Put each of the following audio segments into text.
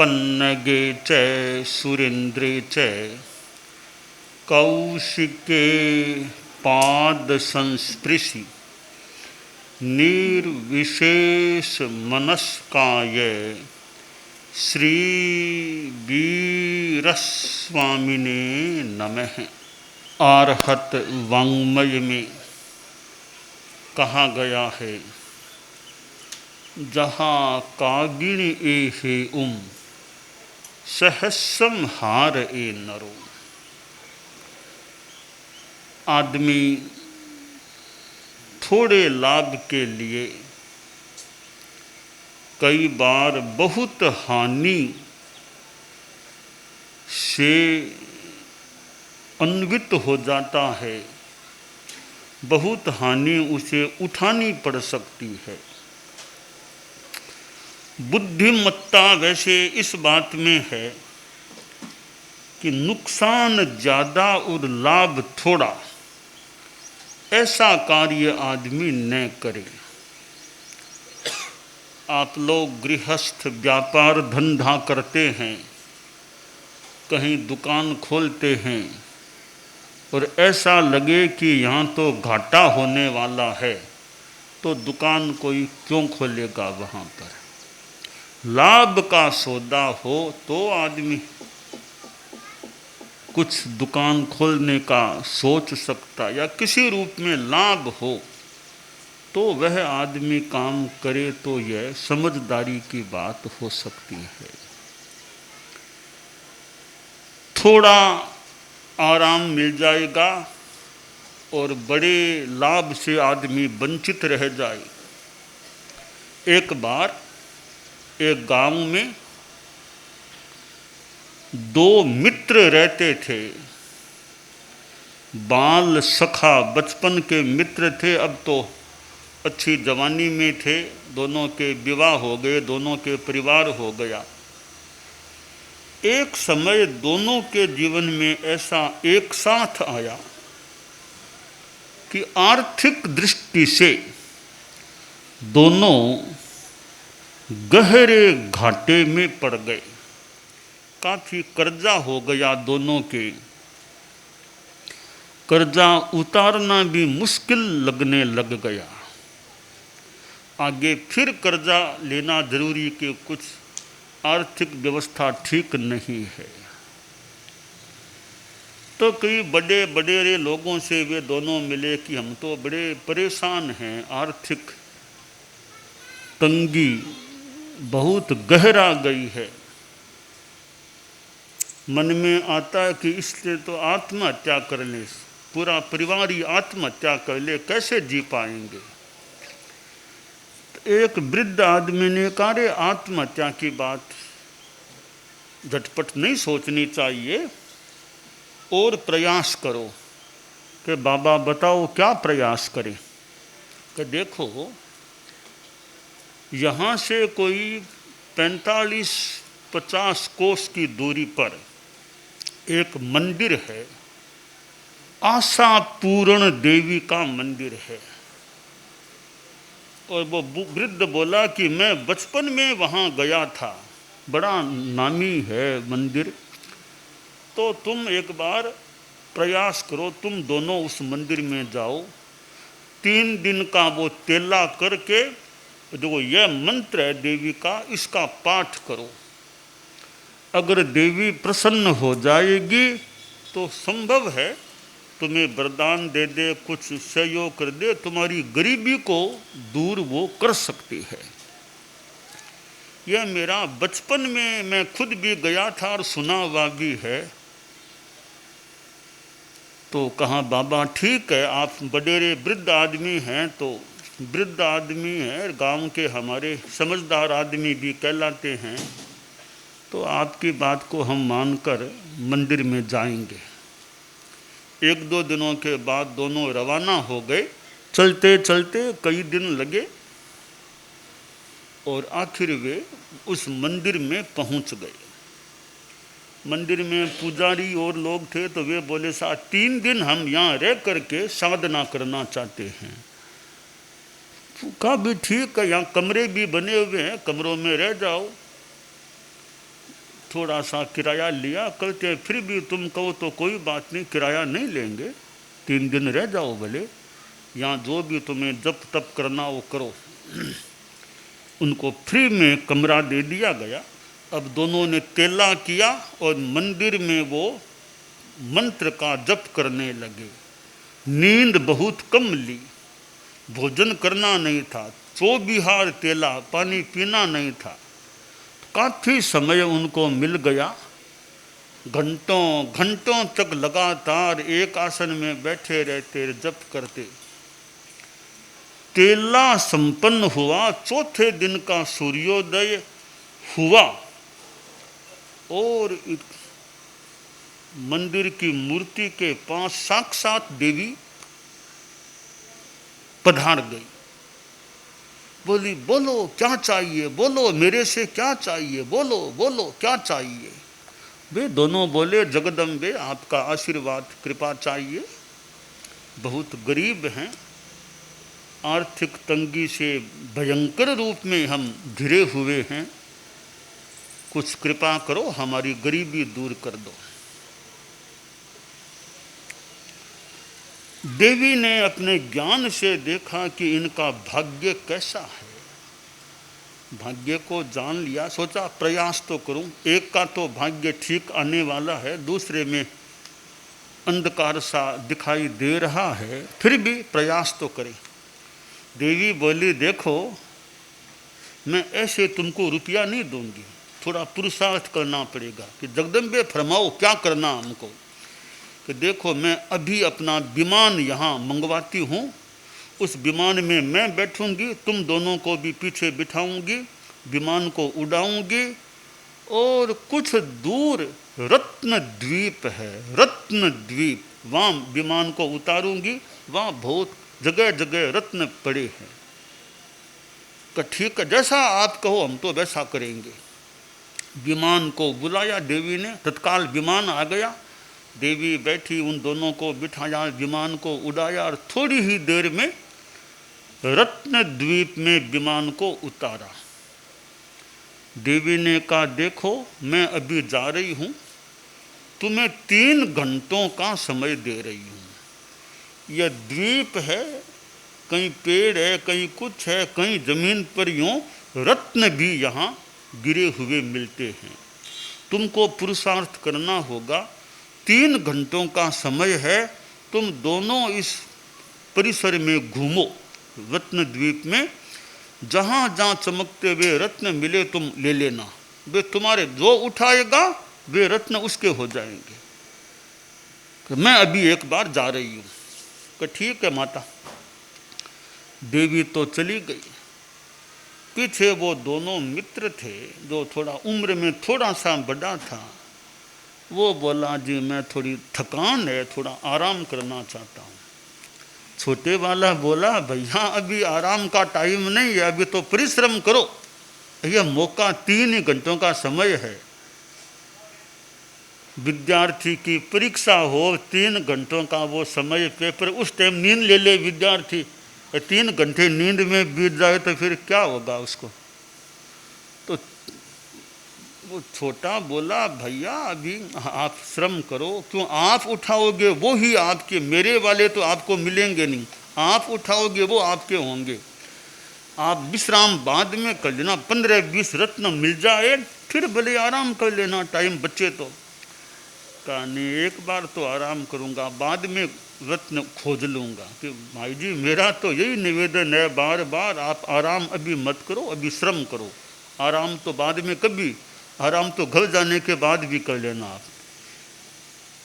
पन्नगे च सुरेन्द्रे च कौशिके पाद संस्पृशि निर्विशेष मनस्काय श्री वीरस्वामिने नमः। आर्हत वाङ्मय में कहा गया है, जहाँ कागिणी एहे सहस्रम हार ए नरो। आदमी थोड़े लाभ के लिए कई बार बहुत हानि से अन्वित हो जाता है, बहुत हानि उसे उठानी पड़ सकती है। बुद्धिमत्ता वैसे इस बात में है कि नुकसान ज़्यादा और लाभ थोड़ा, ऐसा कार्य आदमी न करे। आप लोग गृहस्थ व्यापार धंधा करते हैं, कहीं दुकान खोलते हैं और ऐसा लगे कि यहाँ तो घाटा होने वाला है, तो दुकान कोई क्यों खोलेगा? वहाँ पर लाभ का सौदा हो तो आदमी कुछ दुकान खोलने का सोच सकता, या किसी रूप में लाभ हो तो वह आदमी काम करे, तो यह समझदारी की बात हो सकती है। थोड़ा आराम मिल जाएगा और बड़े लाभ से आदमी वंचित रह जाए। एक बार एक गांव में दो मित्र रहते थे, बाल सखा, बचपन के मित्र थे। अब तो अच्छी जवानी में थे, दोनों के विवाह हो गए, दोनों के परिवार हो गया। एक समय दोनों के जीवन में ऐसा एक साथ आया कि आर्थिक दृष्टि से दोनों गहरे घाटे में पड़ गए। काफी कर्जा हो गया दोनों के। कर्जा उतारना भी मुश्किल लगने लग गया। आगे फिर कर्जा लेना जरूरी, कि कुछ आर्थिक व्यवस्था ठीक नहीं है। तो कई बड़े बड़े लोगों से वे दोनों मिले कि हम तो बड़े परेशान हैं, आर्थिक तंगी बहुत गहरा गई है। मन में आता है कि इसलिए तो आत्महत्या कर ले, पूरा परिवार ही आत्महत्या कर ले, कैसे जी पाएंगे। एक वृद्ध आदमी ने कहा, रे आत्महत्या की बात झटपट नहीं सोचनी चाहिए, और प्रयास करो। कि बाबा बताओ क्या प्रयास करें? कि देखो, यहाँ से कोई 45-50 कोस की दूरी पर एक मंदिर है, आशापूर्ण देवी का मंदिर है। और वो वृद्ध बोला कि मैं बचपन में वहाँ गया था, बड़ा नामी है मंदिर, तो तुम एक बार प्रयास करो, तुम दोनों उस मंदिर में जाओ, 3 दिन का वो तेला करके जो यह मंत्र है देवी का, इसका पाठ करो। अगर देवी प्रसन्न हो जाएगी तो संभव है तुम्हें वरदान दे दे, कुछ सहयोग कर दे, तुम्हारी गरीबी को दूर वो कर सकती है। यह मेरा बचपन में मैं खुद भी गया था और सुना हुआ भी है। तो कहा, बाबा ठीक है, आप बड़े वृद्ध आदमी हैं, तो वृद्ध आदमी है, गांव के हमारे समझदार आदमी भी कहलाते हैं, तो आपकी बात को हम मानकर मंदिर में जाएंगे। 1-2 दिनों के बाद दोनों रवाना हो गए। चलते चलते कई दिन लगे और आखिर वे उस मंदिर में पहुंच गए। मंदिर में पुजारी और लोग थे, तो वे बोले, साहब 3 दिन हम यहाँ रह करके साधना करना चाहते हैं। कहा भी ठीक है, यहाँ कमरे भी बने हुए हैं, कमरों में रह जाओ। थोड़ा सा किराया लिया, कहते फिर भी तुम कहो तो कोई बात नहीं, किराया नहीं लेंगे, 3 दिन रह जाओ भले, यहाँ जो भी तुम्हें जप तप करना वो करो। उनको फ्री में कमरा दे दिया गया। अब दोनों ने तेला किया और मंदिर में वो मंत्र का जप करने लगे। नींद बहुत कम ली, भोजन करना नहीं था, 24 तेला, पानी पीना नहीं था। काफ़ी समय उनको मिल गया। घंटों घंटों तक लगातार एक आसन में बैठे रहते, जप करते। तेला संपन्न हुआ, चौथे दिन का सूर्योदय हुआ और मंदिर की मूर्ति के पास साक्षात देवी पधार गई। बोली, बोलो क्या चाहिए, बोलो मेरे से क्या चाहिए, बोलो बोलो क्या चाहिए। वे दोनों बोले, जगदम्बे आपका आशीर्वाद कृपा चाहिए, बहुत गरीब हैं, आर्थिक तंगी से भयंकर रूप में हम घिरे हुए हैं, कुछ कृपा करो, हमारी गरीबी दूर कर दो। देवी ने अपने ज्ञान से देखा कि इनका भाग्य कैसा है, भाग्य को जान लिया। सोचा प्रयास तो करूं, एक का तो भाग्य ठीक आने वाला है, दूसरे में अंधकार सा दिखाई दे रहा है, फिर भी प्रयास तो करें। देवी बोली, देखो मैं ऐसे तुमको रुपया नहीं दूंगी, थोड़ा पुरुषार्थ करना पड़ेगा कि जगदम्बे फरमाओ क्या करना हमको। कि देखो मैं अभी अपना विमान यहाँ मंगवाती हूँ, उस विमान में मैं बैठूंगी, तुम दोनों को भी पीछे बिठाऊंगी, विमान को उड़ाऊंगी और कुछ दूर रत्न द्वीप है, रत्न द्वीप, वहाँ विमान को उतारूंगी, वहाँ बहुत जगह जगह रत्न पड़े हैं। कि ठीक है, जैसा आप कहो हम तो वैसा करेंगे। विमान को बुलाया देवी ने, तत्काल विमान आ गया। देवी बैठी, उन दोनों को बिठाया, विमान को उड़ाया और थोड़ी ही देर में रत्न द्वीप में विमान को उतारा। देवी ने कहा, देखो मैं अभी जा रही हूँ, तुम्हें 3 घंटों का समय दे रही हूँ। यह द्वीप है, कहीं पेड़ है, कहीं कुछ है, कहीं जमीन पर यूँ रत्न भी यहाँ गिरे हुए मिलते हैं। तुमको पुरुषार्थ करना होगा, 3 घंटों का समय है, तुम दोनों इस परिसर में घूमो, रत्न द्वीप में, जहाँ जहाँ चमकते हुए रत्न मिले तुम ले लेना, वे तुम्हारे जो उठाएगा वे रत्न उसके हो जाएंगे। कि मैं अभी एक बार जा रही हूँ। कि ठीक है माता। देवी तो चली गई। पीछे वो दोनों मित्र थे, जो थोड़ा उम्र में थोड़ा सा बड़ा था, वो बोला, जी मैं थोड़ी थकान है, थोड़ा आराम करना चाहता हूँ। छोटे वाला बोला, भैया अभी आराम का टाइम नहीं है, अभी तो परिश्रम करो, यह मौका 3 ही घंटों का समय है। विद्यार्थी की परीक्षा हो, 3 घंटों का वो समय, पेपर, उस टाइम नींद ले ले विद्यार्थी, 3 घंटे नींद में बीत जाए तो फिर क्या होगा उसको। तो वो छोटा बोला, भैया अभी आप श्रम करो, क्यों आप उठाओगे वो ही आपके, मेरे वाले तो आपको मिलेंगे नहीं, आप उठाओगे वो आपके होंगे, आप विश्राम बाद में कर लेना, 15-20 रत्न मिल जाए फिर भले आराम कर लेना, टाइम बचे तो। कहा नहीं, एक बार तो आराम करूँगा, बाद में रत्न खोज लूँगा। कि भाई जी मेरा तो यही निवेदन है, बार बार आप आराम अभी मत करो, अभी श्रम करो, आराम तो बाद में, कभी आराम तो घर जाने के बाद भी कर लेना आप।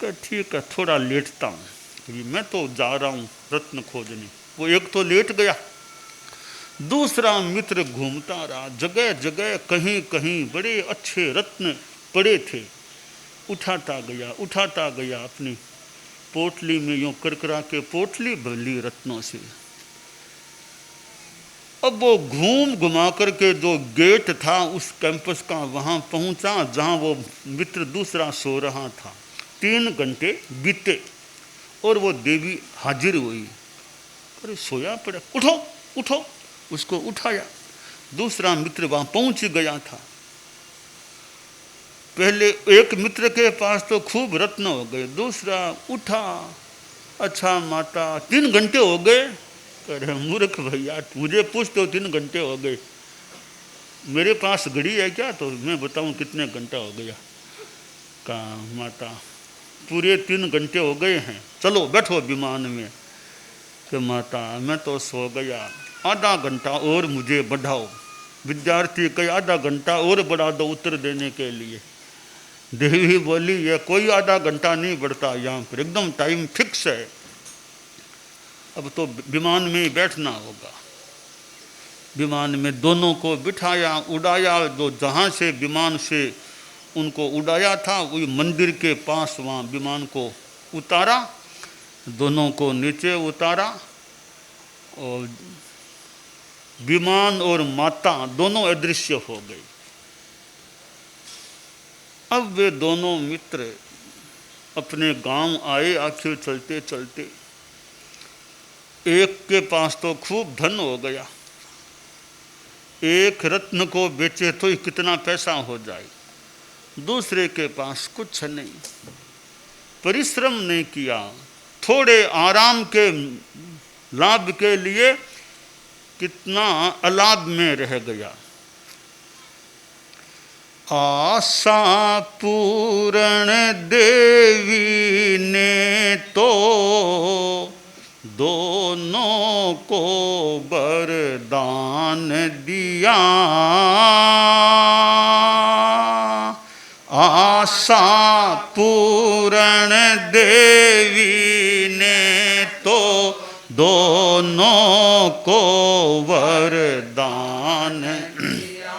कहा ठीक है, थोड़ा लेटता हूँ, अभी मैं तो जा रहा हूँ रत्न खोजने। वो एक तो लेट गया, दूसरा मित्र घूमता रहा, जगह जगह कहीं कहीं बड़े अच्छे रत्न पड़े थे, उठाता गया अपनी पोटली में, यूँ करकरा के पोटली भर ली रत्नों से। अब वो घूम घुमा करके जो गेट था उस कैंपस का, वहाँ पहुँचा जहाँ वो मित्र दूसरा सो रहा था। 3 घंटे बीते और वो देवी हाजिर हुई। अरे सोया पड़ा, उठो उठो, उसको उठाया। दूसरा मित्र वहाँ पहुँच गया था। पहले एक मित्र के पास तो खूब रत्न हो गए, दूसरा उठा, अच्छा माता 3 घंटे हो गए। कह रहे मूर्ख भैया, मुझे पूछ तो 3 घंटे हो गए, मेरे पास घड़ी है क्या तो मैं बताऊं कितने घंटा हो गया। कहा माता पूरे 3 घंटे हो गए हैं, चलो बैठो विमान में। कि माता मैं तो सो गया, आधा घंटा और मुझे बढ़ाओ। विद्यार्थी कहे आधा घंटा और बढ़ा दो उत्तर देने के लिए। देवी बोली ये कोई आधा घंटा नहीं बढ़ता, यहाँ पर एकदम टाइम फिक्स है, अब तो विमान में ही बैठना होगा। विमान में दोनों को बिठाया, उड़ाया, जो जहाँ से विमान से उनको उड़ाया था वही मंदिर के पास वहाँ विमान को उतारा, दोनों को नीचे उतारा और विमान और माता दोनों अदृश्य हो गए। अब वे दोनों मित्र अपने गांव आए, आखिर चलते चलते एक के पास तो खूब धन हो गया, एक रत्न को बेचे तो कितना पैसा हो जाए, दूसरे के पास कुछ नहीं, परिश्रम नहीं किया, थोड़े आराम के लाभ के लिए कितना अलाभ में रह गया। आशा पूर्ण देवी ने तो दोनों को वरदान दिया, आशा पूर्ण देवी ने तो दोनों को वरदान दिया।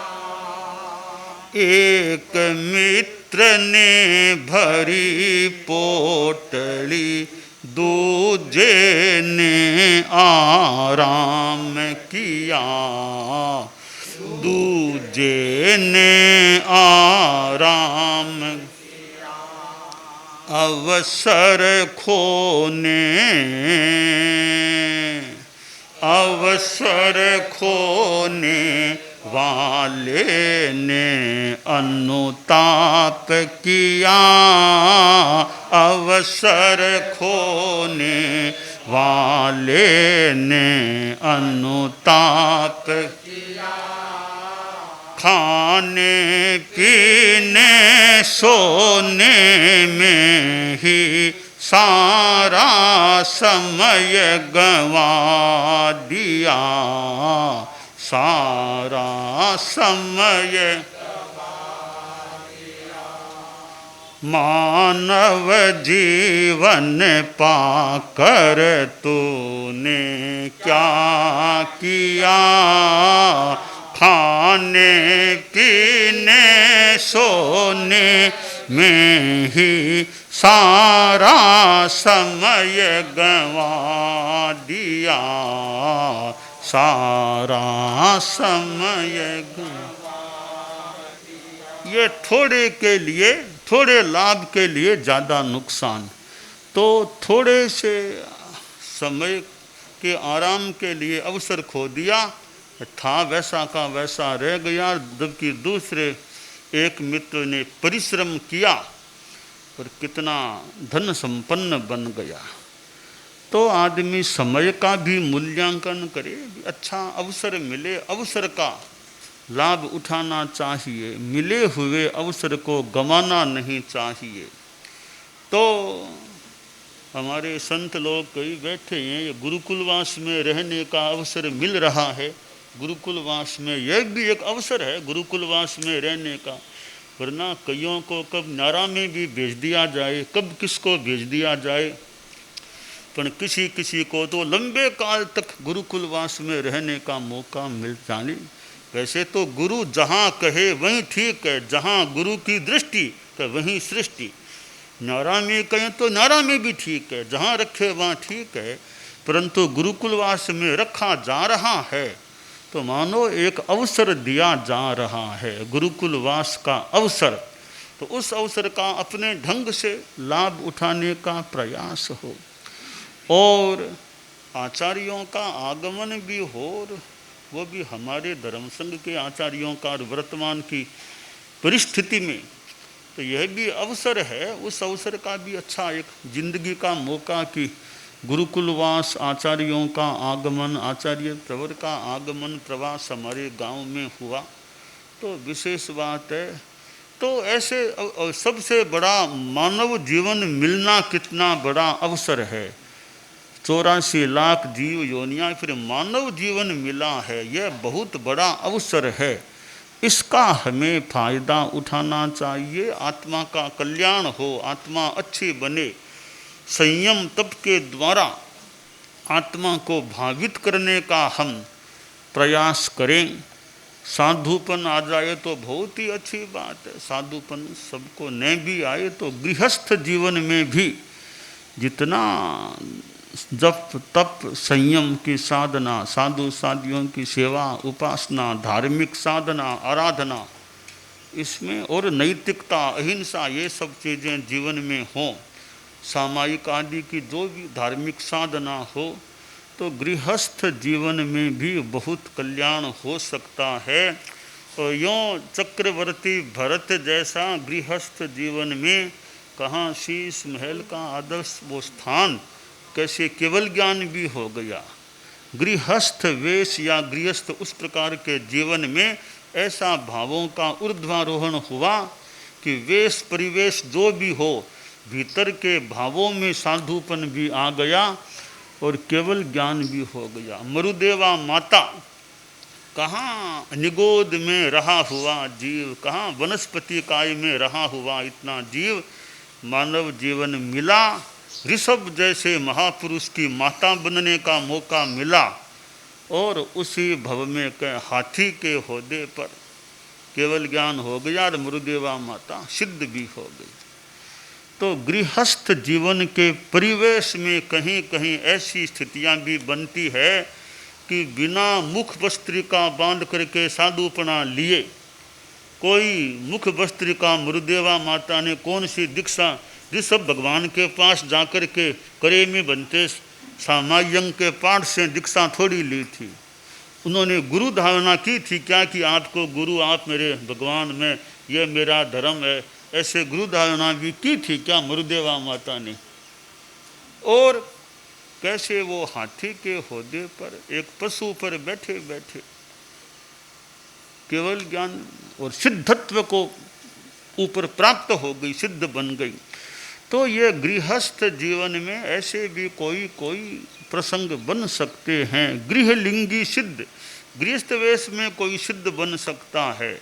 एक मित्र ने भरी पोटली, दूजे ने आराम किया, दूजे ने आराम किया। अवसर खोने, अवसर खोने वाले ने अनुताप किया, अवसर खोने वाले ने अनुताप किया। खाने पीने सोने में ही सारा समय गंवा दिया, सारा समय मानव जीवन पाकर तूने क्या किया। खाने पीने सोने में ही सारा समय गंवा दिया, सारा समय गंवा दिया। ये थोड़े के लिए, थोड़े लाभ के लिए ज़्यादा नुकसान, तो थोड़े से समय के आराम के लिए अवसर खो दिया, था वैसा का वैसा रह गया। जबकि दूसरे एक मित्र ने परिश्रम किया और कितना धन संपन्न बन गया। तो आदमी समय का भी मूल्यांकन करे, अच्छा अवसर मिले, अवसर का लाभ उठाना चाहिए, मिले हुए अवसर को गंवाना नहीं चाहिए। तो हमारे संत लोग कई बैठे हैं, ये गुरुकुलवास में रहने का अवसर मिल रहा है, गुरुकुलवास में यह भी एक अवसर है गुरुकुलवास में रहने का, वरना कईयों को कब नारा में भी भेज दिया जाए, कब किसको भेज दिया जाए। पर किसी किसी को तो लंबे काल तक गुरुकुलवास में रहने का मौका मिल जाने। वैसे तो गुरु जहाँ कहे वहीं ठीक है, जहाँ गुरु की दृष्टि तो वहीं सृष्टि। नारा में कहें तो नारा में भी ठीक है, जहाँ रखे वहाँ ठीक है, परंतु गुरुकुलवास में रखा जा रहा है तो मानो एक अवसर दिया जा रहा है, गुरुकुलवास का अवसर। तो उस अवसर का अपने ढंग से लाभ उठाने का प्रयास हो और आचार्यों का आगमन भी हो, वो भी हमारे धर्म संघ के आचार्यों का। वर्तमान की परिस्थिति में तो यह भी अवसर है, उस अवसर का भी अच्छा एक जिंदगी का मौका कि गुरुकुलवास, आचार्यों का आगमन, आचार्य प्रवर का आगमन प्रवास हमारे गांव में हुआ, तो विशेष बात है। तो ऐसे सबसे बड़ा मानव जीवन मिलना कितना बड़ा अवसर है। 84 लाख जीव योनियाँ फिर मानव जीवन मिला है, यह बहुत बड़ा अवसर है। इसका हमें फायदा उठाना चाहिए, आत्मा का कल्याण हो, आत्मा अच्छी बने। संयम तप के द्वारा आत्मा को भावित करने का हम प्रयास करें। साधुपन आ जाए तो बहुत ही अच्छी बात है, साधुपन सबको नहीं भी आए तो गृहस्थ जीवन में भी जितना जप तप संयम की साधना, साधु साधियों की सेवा, उपासना, धार्मिक साधना, आराधना, इसमें और नैतिकता, अहिंसा, ये सब चीज़ें जीवन में हों, सामायिक आदि की जो भी धार्मिक साधना हो, तो गृहस्थ जीवन में भी बहुत कल्याण हो सकता है। और यों चक्रवर्ती भरत जैसा गृहस्थ जीवन में कहाँ शीश महल का आदर्श वो स्थान, कैसे केवल ज्ञान भी हो गया। गृहस्थ वेश या गृहस्थ उस प्रकार के जीवन में ऐसा भावों का ऊर्ध्वारोहण हुआ कि वेश परिवेश जो भी हो, भीतर के भावों में साधुपन भी आ गया और केवल ज्ञान भी हो गया। मरुदेवा माता, कहाँ निगोद में रहा हुआ जीव, कहाँ वनस्पति काय में रहा हुआ इतना जीव, मानव जीवन मिला। ऋषभ जैसे महापुरुष की माता बनने का मौका मिला और उसी भव में के हाथी के होदे पर केवल ज्ञान हो गया और मरुदेवा माता सिद्ध भी हो गई। तो गृहस्थ जीवन के परिवेश में कहीं कहीं ऐसी स्थितियां भी बनती है कि बिना मुख वस्त्रिका बांध करके साधुपना लिए, कोई मुख वस्त्रिका मरुदेवा माता ने कौन सी दीक्षा ऋषभ भगवान के पास जाकर के करे में बनते सामायंग के पाठ से दीक्षा थोड़ी ली थी, उन्होंने गुरु धारणा की थी क्या कि आपको गुरु, आप मेरे भगवान में, ये मेरा धर्म है, ऐसे गुरु धारणा भी की थी क्या मरुदेवा माता ने। और कैसे वो हाथी के होदे पर एक पशु पर बैठे बैठे केवल ज्ञान और सिद्धत्व को ऊपर प्राप्त हो गई, सिद्ध बन गई। तो ये गृहस्थ जीवन में ऐसे भी कोई कोई प्रसंग बन सकते हैं। गृहलिंगी सिद्ध, गृहस्थ वेश में कोई सिद्ध बन सकता है,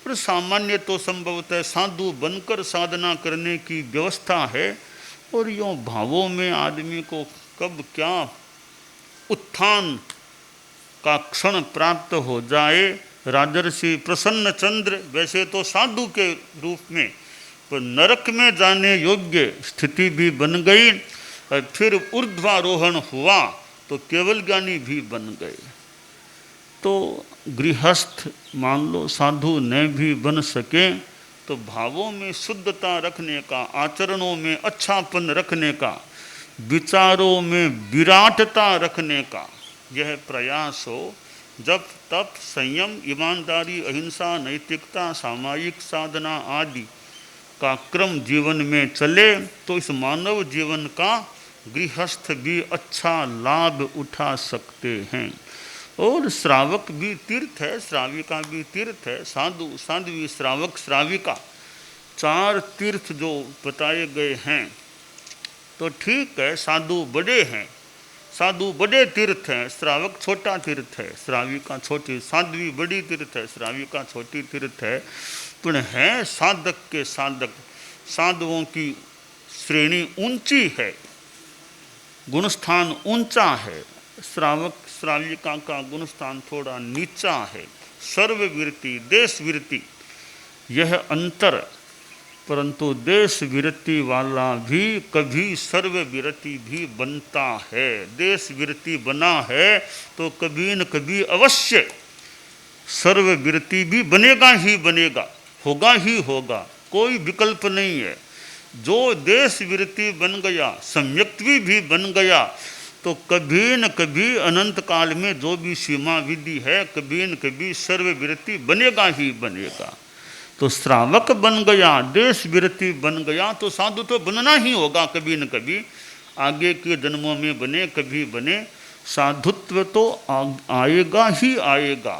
पर सामान्य तो संभवतः साधु बनकर साधना करने की व्यवस्था है। और यों भावों में आदमी को कब क्या उत्थान का क्षण प्राप्त हो जाए। राजर्षि प्रसन्न चंद्र वैसे तो साधु के रूप में, पर नरक में जाने योग्य स्थिति भी बन गई और फिर ऊर्ध्वारोहण हुआ तो केवल ज्ञानी भी बन गए। तो गृहस्थ मान लो साधु न भी बन सके तो भावों में शुद्धता रखने का, आचरणों में अच्छापन रखने का, विचारों में विराटता रखने का यह प्रयास हो। जब तप संयम ईमानदारी अहिंसा नैतिकता सामाजिक साधना आदि का क्रम जीवन में चले तो इस मानव जीवन का गृहस्थ भी अच्छा लाभ उठा सकते हैं। और श्रावक भी तीर्थ है, श्राविका भी तीर्थ है, साधु साध्वी श्रावक श्राविका 4 तीर्थ जो बताए गए हैं। तो ठीक है, साधु बड़े हैं, साधु बड़े तीर्थ हैं, श्रावक छोटा तीर्थ है, श्राविका छोटी, साध्वी बड़ी तीर्थ है, श्राविका छोटी तीर्थ है। पर है साधक के साधक, साधुओं की श्रेणी ऊंची है, गुणस्थान ऊंचा है, श्रावक श्राविका का गुणस्थान थोड़ा नीचा है। सर्वविरति देश विरति यह अंतर, परंतु देश विरति वाला भी कभी सर्वविरति भी बनता है। देश विरति बना है तो कभी न कभी अवश्य सर्वविरति भी बनेगा ही बनेगा, होगा ही होगा, कोई विकल्प नहीं है। जो देश विरति बन गया, सम्यक्त्वी भी बन गया, तो कभी न कभी अनंत काल में जो भी सीमा विधि है, कभी न कभी सर्वविरति बनेगा ही बनेगा। तो तो श्रावक बन गया, देश विरति बन गया, तो साधु तो बनना ही होगा कभी न कभी, आगे के जन्मों में बने, कभी बने, साधुत्व तो आएगा ही आएगा,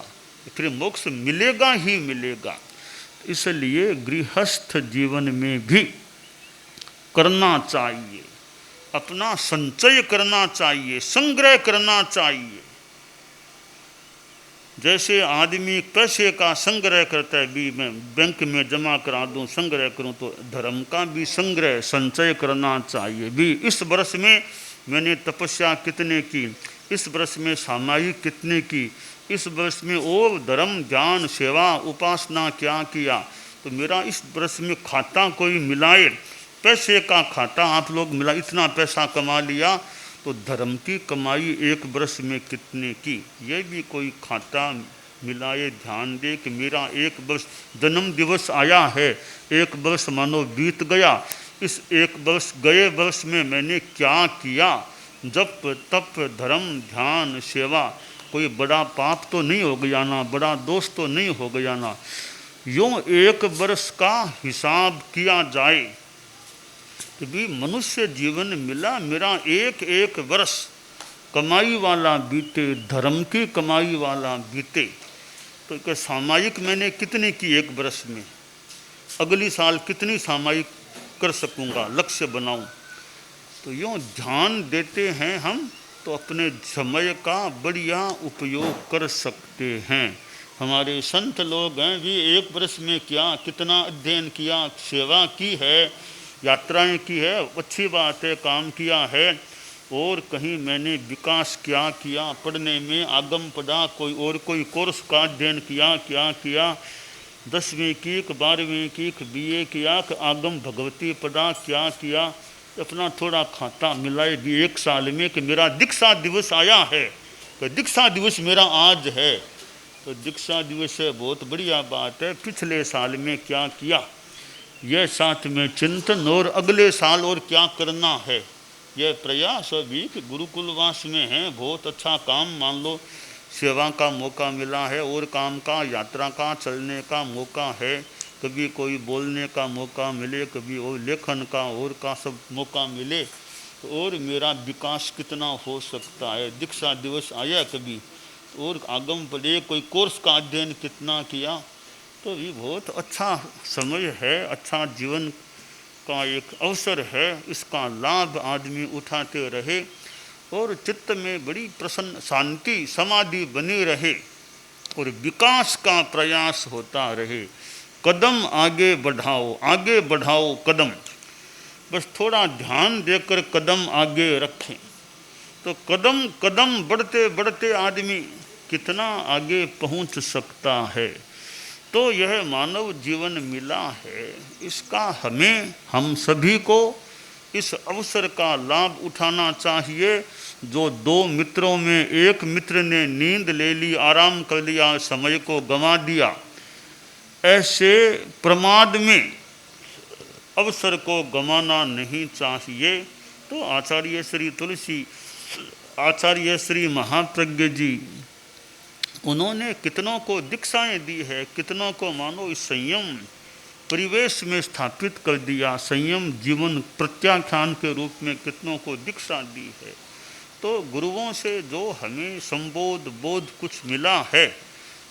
फिर मोक्ष मिलेगा ही मिलेगा। इसलिए गृहस्थ जीवन में भी करना चाहिए, अपना संचय करना चाहिए, संग्रह करना चाहिए। जैसे आदमी पैसे का संग्रह करता है, भी मैं बैंक में जमा करा दूं, संग्रह करूं, तो धर्म का भी संग्रह संचय करना चाहिए। भी इस वर्ष में मैंने तपस्या कितने की, इस वर्ष में सामायिक कितने की, इस वर्ष में और धर्म ध्यान सेवा उपासना क्या किया, तो मेरा इस वर्ष में खाता कोई मिलाए, पैसे का खाता आप लोग मिला, इतना पैसा कमा लिया, तो धर्म की कमाई एक वर्ष में कितने की, ये भी कोई खाता मिलाए, ध्यान दे कि मेरा एक वर्ष जन्म दिवस आया है, एक वर्ष मानो बीत गया, इस एक वर्ष गए वर्ष में मैंने क्या किया, जप तप धर्म ध्यान सेवा, कोई बड़ा पाप तो नहीं हो गया ना, बड़ा दोष तो नहीं हो गया ना। यूँ एक वर्ष का हिसाब किया जाए कि भी मनुष्य जीवन मिला, मेरा एक एक वर्ष कमाई वाला बीते, धर्म की कमाई वाला बीते, तो क्या सामायिक मैंने कितने की एक वर्ष में, अगली साल कितनी सामायिक कर सकूंगा, लक्ष्य बनाऊं। तो यूँ ध्यान देते हैं हम तो अपने समय का बढ़िया उपयोग कर सकते हैं। हमारे संत लोग हैं भी एक वर्ष में क्या कितना अध्ययन किया, सेवा की है, यात्राएं की है, अच्छी बात है, काम किया है, और कहीं मैंने विकास क्या किया, पढ़ने में आगम पढ़ा, कोई और कोई कोर्स का अध्ययन किया, क्या किया, 10वीं की 12वीं की BA किया, आगम भगवती पढ़ा, क्या किया, अपना थोड़ा खाता मिलाए भी एक साल में कि मेरा दीक्षा दिवस आया है, तो दीक्षा दिवस मेरा आज है, तो दीक्षा दिवस है, बहुत बढ़िया बात है, पिछले साल में क्या किया, यह साथ में चिंतन, और अगले साल और क्या करना है, यह प्रयास अभी कि गुरुकुलवास में है, बहुत अच्छा काम, मान लो सेवा का मौका मिला है, और काम का, यात्रा का, चलने का मौका है, कभी कोई बोलने का मौका मिले, कभी और लेखन का और का सब मौका मिले, और मेरा विकास कितना हो सकता है, दीक्षा दिवस आया कभी, और आगम पढ़े, कोई कोर्स का अध्ययन कितना किया, तो ये बहुत अच्छा समय है, अच्छा जीवन का एक अवसर है, इसका लाभ आदमी उठाते रहे, और चित्त में बड़ी प्रसन्न शांति समाधि बनी रहे, और विकास का प्रयास होता रहे, कदम आगे बढ़ाओ कदम, बस थोड़ा ध्यान देकर कदम आगे रखें, तो कदम कदम बढ़ते बढ़ते आदमी कितना आगे पहुंच सकता है। तो यह मानव जीवन मिला है, इसका हमें हम सभी को इस अवसर का लाभ उठाना चाहिए। जो दो मित्रों में एक मित्र ने नींद ले ली, आराम कर लिया, समय को गंवा दिया, ऐसे प्रमाद में अवसर को गंवाना नहीं चाहिए। तो आचार्य श्री तुलसी, आचार्य श्री महाप्रज्ञ जी, उन्होंने कितनों को दीक्षाएं दी है, कितनों को मानो इस संयम परिवेश में स्थापित कर दिया, संयम जीवन प्रत्याख्यान के रूप में कितनों को दीक्षा दी है। तो गुरुओं से जो हमें संबोध बोध कुछ मिला है,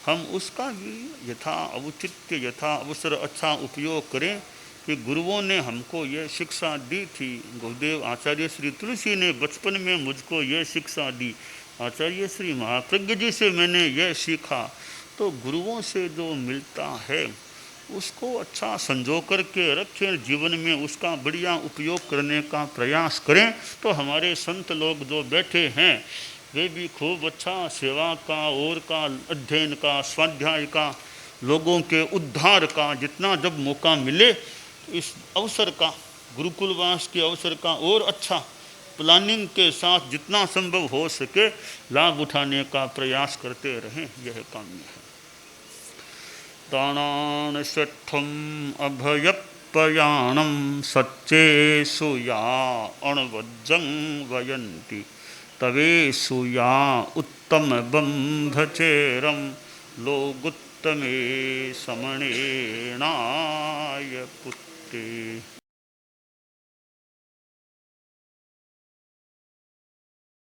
हम उसका भी यथा औचित्य यथा अवसर अच्छा उपयोग करें कि गुरुओं ने हमको ये शिक्षा दी थी। गुरुदेव आचार्य श्री तुलसी ने बचपन में मुझको ये शिक्षा दी, आचार्य श्री महाप्रज्ञ जी से मैंने यह सीखा। तो गुरुओं से जो मिलता है उसको अच्छा संजो करके रखें, जीवन में उसका बढ़िया उपयोग करने का प्रयास करें। तो हमारे संत लोग जो बैठे हैं वे भी खूब अच्छा सेवा का और का अध्ययन का स्वाध्याय का लोगों के उद्धार का जितना जब मौका मिले इस अवसर का गुरुकुलवास के अवसर का और अच्छा प्लानिंग के साथ जितना संभव हो सके लाभ उठाने का प्रयास करते रहें, यह काम्य है। दानान स्वत्थम अभयपयाणम सच्चेषु या अणवज्जं वयन्ति तवेषु या उत्तम बंधचेरम लोगुत्तमे समणेनाय पुत्रे।